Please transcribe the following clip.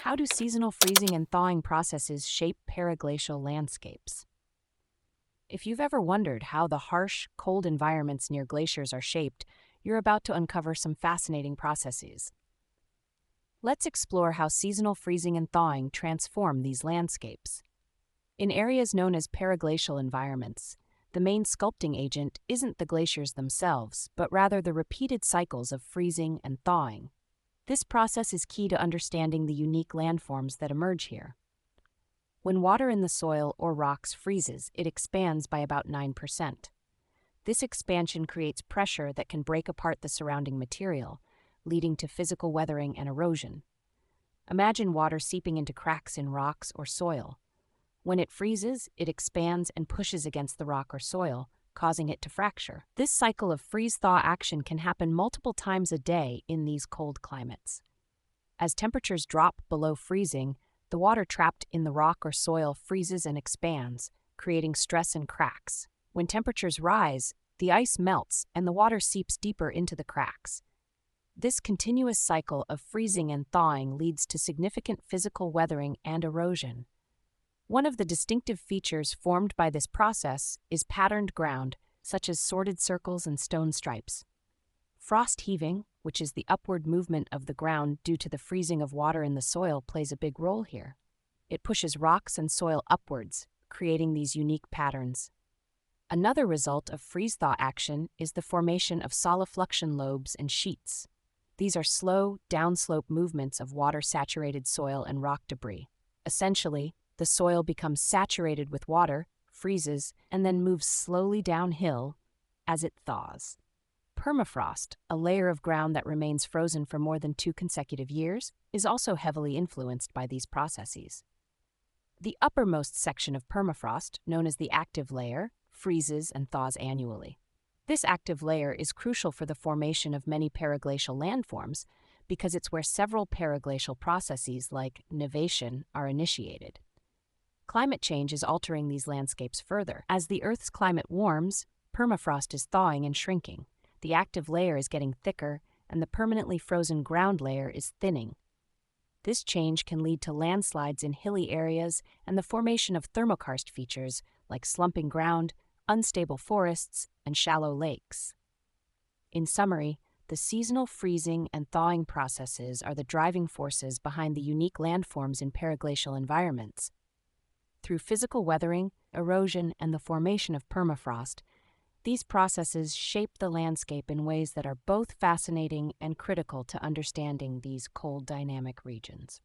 How do seasonal freezing and thawing processes shape periglacial landscapes? If you've ever wondered how the harsh, cold environments near glaciers are shaped, you're about to uncover some fascinating processes. Let's explore how seasonal freezing and thawing transform these landscapes. In areas known as periglacial environments, the main sculpting agent isn't the glaciers themselves, but rather the repeated cycles of freezing and thawing. This process is key to understanding the unique landforms that emerge here. When water in the soil or rocks freezes, it expands by about 9%. This expansion creates pressure that can break apart the surrounding material, leading to physical weathering and erosion. Imagine water seeping into cracks in rocks or soil. When it freezes, it expands and pushes against the rock or soil, causing it to fracture. This cycle of freeze-thaw action can happen multiple times a day in these cold climates. As temperatures drop below freezing, the water trapped in the rock or soil freezes and expands, creating stress and cracks. When temperatures rise, the ice melts and the water seeps deeper into the cracks. This continuous cycle of freezing and thawing leads to significant physical weathering and erosion. One of the distinctive features formed by this process is patterned ground, such as sorted circles and stone stripes. Frost heaving, which is the upward movement of the ground due to the freezing of water in the soil, plays a big role here. It pushes rocks and soil upwards, creating these unique patterns. Another result of freeze-thaw action is the formation of solifluction lobes and sheets. These are slow, downslope movements of water-saturated soil and rock debris. Essentially, the soil becomes saturated with water, freezes, and then moves slowly downhill as it thaws. Permafrost, a layer of ground that remains frozen for more than 2 consecutive years, is also heavily influenced by these processes. The uppermost section of permafrost, known as the active layer, freezes and thaws annually. This active layer is crucial for the formation of many periglacial landforms because it's where several periglacial processes like nevation are initiated. Climate change is altering these landscapes further. As the Earth's climate warms, permafrost is thawing and shrinking. The active layer is getting thicker, and the permanently frozen ground layer is thinning. This change can lead to landslides in hilly areas and the formation of thermokarst features like slumping ground, unstable forests, and shallow lakes. In summary, the seasonal freezing and thawing processes are the driving forces behind the unique landforms in periglacial environments. Through physical weathering, erosion, and the formation of permafrost, these processes shape the landscape in ways that are both fascinating and critical to understanding these cold dynamic regions.